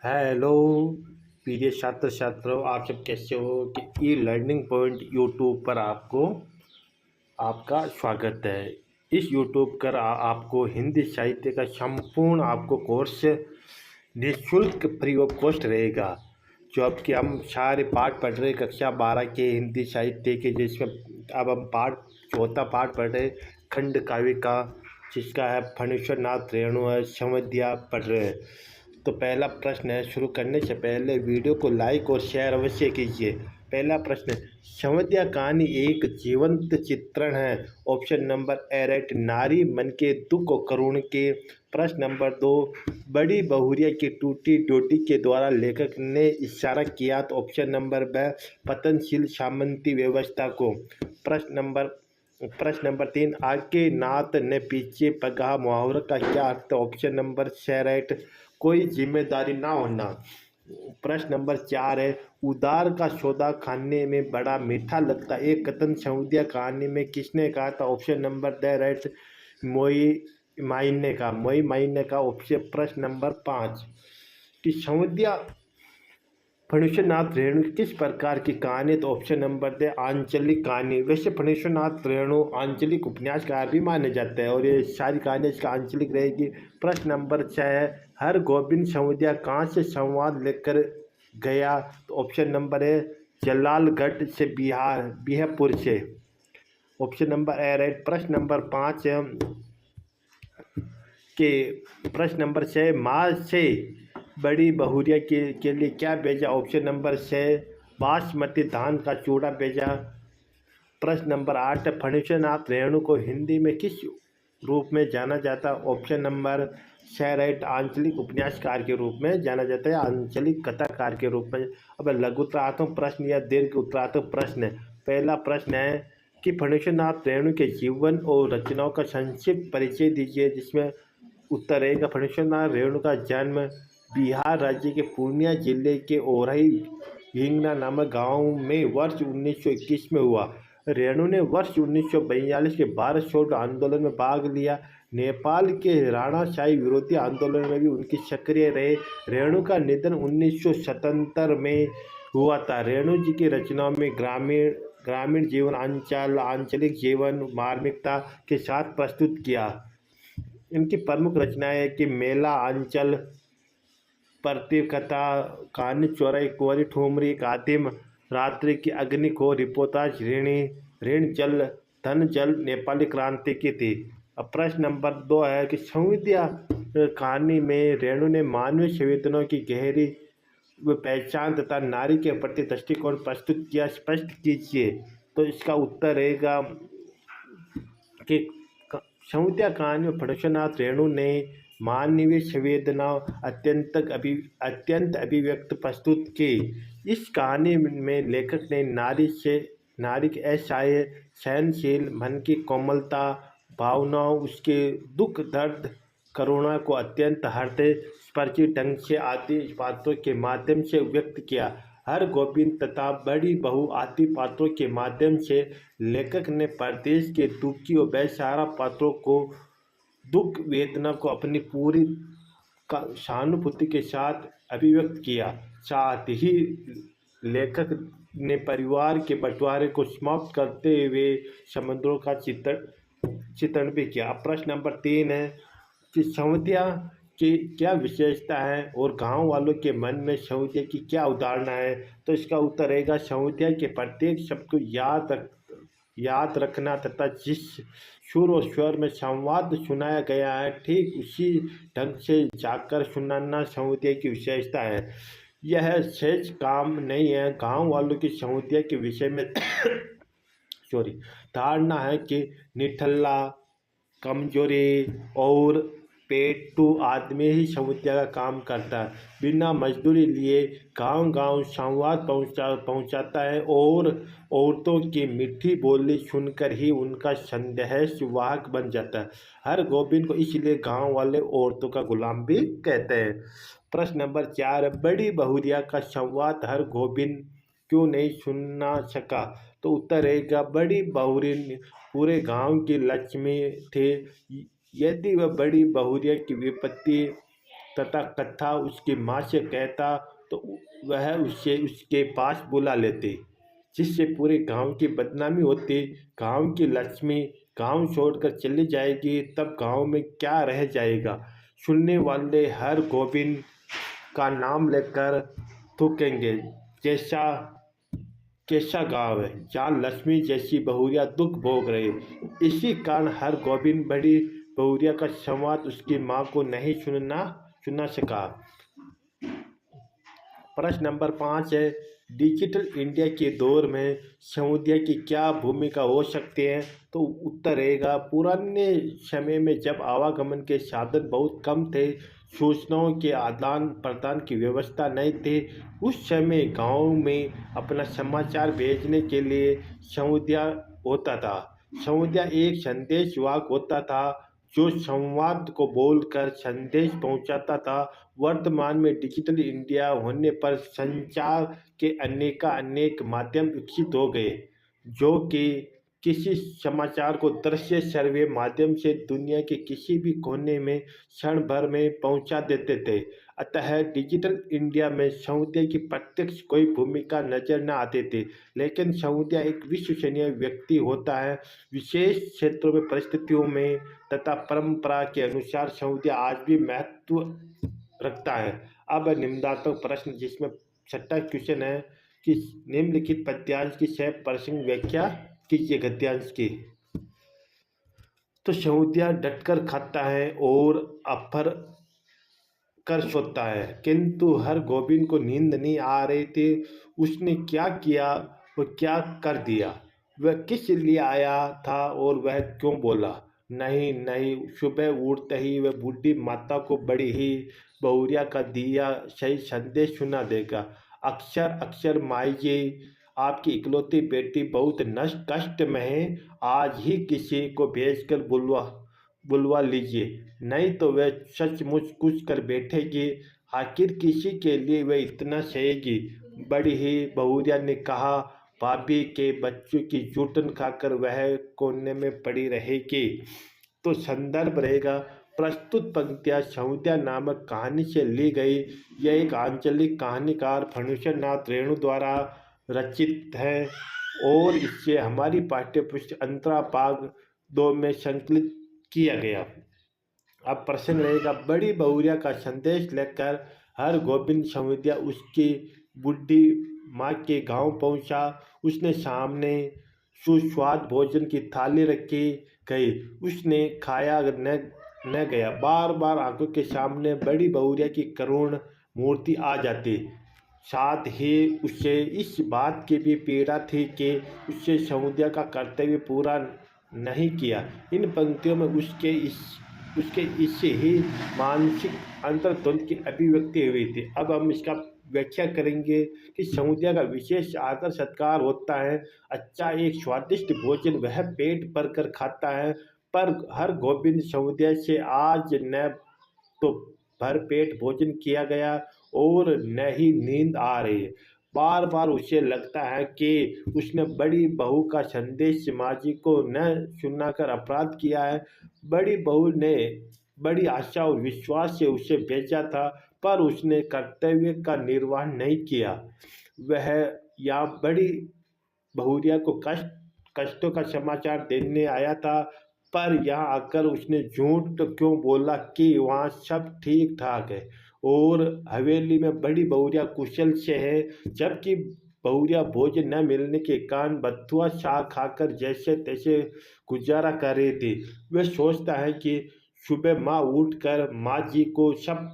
Hello प्रिय छात्र छात्रों, आप सब कैसे हो कि ई लर्निंग पॉइंट यूट्यूब पर आपका स्वागत है। इस यूट्यूब पर आपको हिंदी साहित्य का संपूर्ण आपको कोर्स निःशुल्क फ्री ऑफ कॉस्ट रहेगा। जो अब कि हम सारे पाठ पढ़ रहे कक्षा 12 के हिंदी साहित्य के, जिसमें अब हम चौथा पाठ पढ़ रहे खंड काव्य का, जिसका है फणीश्वर नाथ रेणु है संवध्या पढ़ रहे हैं। तो पहला प्रश्न है, शुरू करने से पहले वीडियो को लाइक और शेयर अवश्य कीजिए। पहला प्रश्न, संवध्या कहानी एक जीवंत चित्रण है। ऑप्शन नंबर ए राइट, नारी मन के दुख और करुण के। प्रश्न नंबर 2, बड़ी बहुरिया की टूटी डोटी के द्वारा लेखक ने इशारा किया तो ऑप्शन नंबर ब, पतनशील सामंती व्यवस्था को। प्रश्न नंबर 3, आगे नात ने पीछे पगा मुहावरा का क्या अर्थ। ऑप्शन नंबर सी राइट, कोई जिम्मेदारी ना होना। प्रश्न नंबर 4 है, उधार का सौदा खाने में बड़ा मीठा लगता है, एक कथन संवध्या कहानी में किसने कहा था। ऑप्शन नंबर द राइट, मोई मायने का ऑप्शन। प्रश्न नंबर 5 कि संवध्या फणीश्वर नाथ रेणु किस प्रकार की कहानी, तो ऑप्शन नंबर दे आंचलिक कहानी। वैसे फणीश्वर नाथ रेणु आंचलिक उपन्यासकार भी माने जाते हैं और ये सारी कहानी इसका आंचलिक रहेगी। प्रश्न नंबर 6 है, हर गोविंद संवध्या कहाँ से संवाद लेकर गया, तो ऑप्शन नंबर है जलालगढ़ से, बिहापुर से। Option number A right. प्रश्न नंबर 5 के प्रश्न नंबर 6, माँ से बड़ी बहुरिया के लिए क्या भेजा। ऑप्शन नंबर 6, बासमती धान का चूड़ा भेजा। प्रश्न नंबर 8, फणीश्वर नाथ रेणु को हिंदी में किस रूप में जाना जाता। ऑप्शन नंबर 6 राइट, आंचलिक उपन्यासकार के रूप में जाना जाता है, आंचलिक कथाकार के रूप में। अब लघु उत्तरात्मक प्रश्न या दीर्घ उत्तरात्मक प्रश्न। पहला प्रश्न है कि फणीश्वर नाथ रेणु के जीवन और रचनाओं का संक्षिप्त परिचय दीजिए, जिसमें उत्तर रहेगा फणीश्वर नाथ रेणु का जन्म बिहार राज्य के पूर्णिया जिले के ओरई हिंगना नामक गांव में वर्ष 1921 में हुआ। रेणु ने वर्ष 1942 के भारत छोड़ो आंदोलन में भाग लिया। नेपाल के राणाशाही विरोधी आंदोलन में भी उनकी सक्रिय रहे। रेणु का निधन 1977 में हुआ था। रेणु जी की रचनाओं में ग्रामीण जीवन, आंचलिक जीवन मार्मिकता के साथ प्रस्तुत किया। इनकी प्रमुख रचनाएं है कि मेला, आंचल, प्रतिव कथा, कहानी चौराई, कुंवरी ठुमरी, कातिम, रात्रि की अग्नि को, रिपोर्टाज, ऋण जल, धन जल, नेपाली क्रांति की थी। अब प्रश्न नंबर 2 है कि संविध्या कहानी में रेणु ने मानवीय संवेदनाओं की गहरी पहचान तथा नारी के प्रति दृष्टिकोण प्रस्तुत किया, स्पष्ट कीजिए। तो इसका उत्तर रहेगा कि संविध्या कहानी में फणीश्वर नाथ रेणु ने मानवीय संवेदना अत्यंत अभिव्यक्त प्रस्तुत की। इस कहानी में लेखक ने नारी के असहाय, सहनशील मन की कोमलता, भावनाओं, उसके दुख दर्द करुणा को अत्यंत हृदय स्पर्शी ढंग से आदि पात्रों के माध्यम से व्यक्त किया। हर गोविंद तथा बड़ी बहु आदि पात्रों के माध्यम से लेखक ने प्रदेश के दुखी और बेसहारा पात्रों को दुख वेदना को अपनी पूरी सहानुभूति के साथ अभिव्यक्त किया। साथ ही लेखक ने परिवार के बंटवारे को समाप्त करते हुए समुद्रों का चित्रण भी किया। प्रश्न नंबर 3 है कि संवध्या की क्या विशेषता है और गांव वालों के मन में संवध्या की क्या अवधारणा है। तो इसका उत्तर रहेगा संवध्या के प्रत्येक शब्द को याद रखना तथा जिस सुर और स्वर में संवाद सुनाया गया है ठीक उसी ढंग से जाकर सुनाना संवध्या की विशेषता है। यह सहज काम नहीं है। गांव वालों की संवध्या के विषय में धारणा है कि निठल्ला, कमजोरी और पेटू आदमी ही संवध्या का काम करता है। बिना मजदूरी लिए गांव संवाद पहुंचाता है और औरतों की मीठी बोली सुनकर ही उनका संदेश वाहक बन जाता है। हर गोविंद को इसलिए गांव वाले औरतों का गुलाम भी कहते हैं। प्रश्न नंबर 4, बड़ी बहुरिया का संवाद हर गोविंद क्यों नहीं सुनना सका। तो उत्तर रहेगा बड़ी बहुरी पूरे गांव की लक्ष्मी थे। यदि वह बड़ी बहुरिया की विपत्ति तथा कथा उसकी माँ से कहता तो वह उसे उसके पास बुला लेती, जिससे पूरे गांव की बदनामी होती। गांव की लक्ष्मी गांव छोड़कर चली जाएगी, तब गांव में क्या रह जाएगा। सुनने वाले हर गोविंद का नाम लेकर थूकेंगे, जैसा कैसा गांव है जहाँ लक्ष्मी जैसी बहुरिया दुख भोग रहे। इसी कारण हर गोविंद बड़ी बहुरिया का संवाद उसकी माँ को नहीं सुना सका। प्रश्न नंबर 5 है, डिजिटल इंडिया के दौर में समुदाय की क्या भूमिका हो सकती है। तो उत्तर रहेगा, पुराने समय में जब आवागमन के साधन बहुत कम थे, सूचनाओं के आदान प्रदान की व्यवस्था नहीं थी, उस समय गांव में अपना समाचार भेजने के लिए समुदाय होता था। समुदाय एक संदेश वाहक होता था जो संवाद को बोलकर संदेश पहुंचाता था। वर्तमान में डिजिटल इंडिया होने पर संचार के अनेक माध्यम विकसित हो गए, जो कि किसी समाचार को दृश्य सर्वे माध्यम से दुनिया के किसी भी कोने में क्षण भर में पहुंचा देते थे। अतः डिजिटल इंडिया में समुदाय की प्रत्यक्ष कोई भूमिका नजर न आती थी, लेकिन समुदाय एक विश्वसनीय व्यक्ति होता है। विशेष क्षेत्रों में परिस्थितियों में तथा परंपरा के अनुसार समुदाय आज भी महत्व रखता है। अब निम्नात्मक प्रश्न, जिसमें छठा क्वेश्चन है कि निम्नलिखित पद्यांश की सह प्रसंग व्याख्या कीजिए गद्यांश की। तो समुदाय डटकर खाता है और अफर कर सोता है, किंतु हर गोविंद को नींद नहीं आ रही थी। उसने क्या किया, वह क्या कर दिया, वह किस लिए आया था और वह क्यों बोला। नहीं नहीं, सुबह उठते ही वह बूढ़ी माता को बड़ी ही बहुरिया का दिया सही संदेश सुना देगा। अक्सर अक्सर माई जी, आपकी इकलौती बेटी बहुत नष्ट कष्ट में है, आज ही किसी को भेजकर बुलवा लीजिए, नहीं तो वह सचमुच कुछ कर बैठेगी। आखिर किसी के लिए वह इतना सहेगी। बड़ी ही बहुरिया ने कहा, भाभी के बच्चों की जूठन खाकर वह कोने में पड़ी रहेगी। तो संदर्भ रहेगा, प्रस्तुत पंक्तियाँ समुदाय नामक कहानी से ली गई। यह एक आंचलिक कहानीकार फणीश्वर नाथ रेणु द्वारा रचित है और इससे हमारी पाठ्यपुस्तक अंतरा भाग 2 में संकलित किया गया। अब प्रश्न रहेगा, बड़ी बहुरिया का संदेश लेकर हर गोविंद समुदाय उसकी बुढ़ी माँ के गांव पहुंचा। उसने सामने सुस्वाद भोजन की थाली रखी गई, उसने खाया न गया। बार बार आंखों के सामने बड़ी बहुरिया की करुण मूर्ति आ जाती। साथ ही उसे इस बात की भी पीड़ा थी कि उससे समुदाय का कर्तव्य पूरा नहीं किया। इन पंक्तियों में उसके इससे ही मानसिक अंतर्द्वंद की अभिव्यक्ति हुई थी। अब हम इसका व्याख्या करेंगे कि समुदाय का विशेष आदर सत्कार होता है। अच्छा एक स्वादिष्ट भोजन वह पेट भर कर खाता है, पर हर गोविंद समुदाय से आज न तो भर पेट भोजन किया गया और न ही नींद आ रही है। बार बार उसे लगता है कि उसने बड़ी बहू का संदेश माँ जी को न सुनाकर अपराध किया है। बड़ी बहू ने बड़ी आशा और विश्वास से उसे भेजा था, पर उसने कर्तव्य का निर्वाह नहीं किया। वह यहाँ बड़ी बहुरिया को कष्टों का समाचार देने आया था, पर यहाँ आकर उसने झूठ तो क्यों बोला कि वहाँ सब ठीक ठाक है और हवेली में बड़ी बहुरिया कुशल से है, जबकि बहुरिया भोजन न मिलने के कारण बथुआ शाह खाकर जैसे तैसे गुजारा कर रही थी। वह सोचता है कि सुबह माँ उठकर माँ जी को सब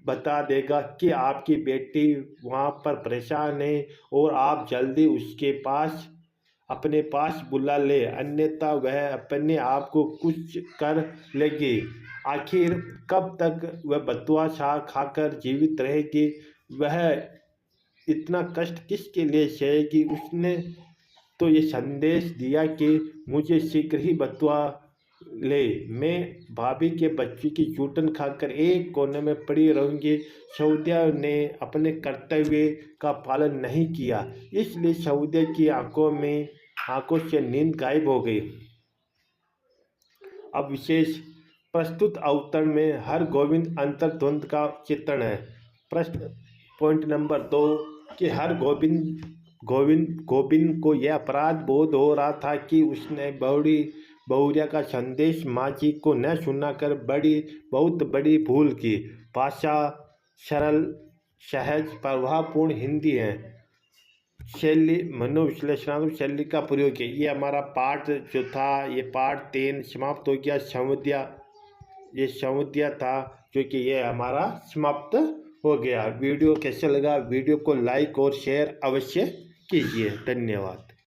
बता देगा कि आपकी बेटी वहाँ पर परेशान है और आप जल्दी उसके पास अपने पास बुला ले, अन्यथा वह अपने आप को कुछ कर लेगी। आखिर कब तक वह बथुआ शाह खाकर जीवित रहेगी, वह इतना कष्ट किसके लिए सहेगी। उसने तो ये संदेश दिया कि मुझे शीघ्र ही बथुआ ले, मैं भाभी के बच्चे की जूठन खाकर एक कोने में पड़ी रहूंगी। सौद्या ने अपने कर्तव्य का पालन नहीं किया, इसलिए सौद्या की आंखों से नींद गायब हो गई। अब विशेष प्रस्तुत अवतरण में हर गोविंद अंतर्द्वंद का चित्रण है। प्रश्न पॉइंट नंबर 2 कि हर गोविंद को यह अपराध बोध हो रहा था कि उसने बड़ी बहुरिया का संदेश माँ जी को न सुनाकर बहुत बड़ी भूल की। भाषा सरल, सहज, प्रभावपूर्ण हिंदी है। शैली मनोविश्लेषणात्मक शैली का प्रयोग किया। ये हमारा पाठ जो था, ये पाठ 3 समाप्त हो गया। संविध्या था जो कि ये हमारा समाप्त हो गया। वीडियो कैसा लगा? वीडियो को लाइक और शेयर अवश्य कीजिए। धन्यवाद।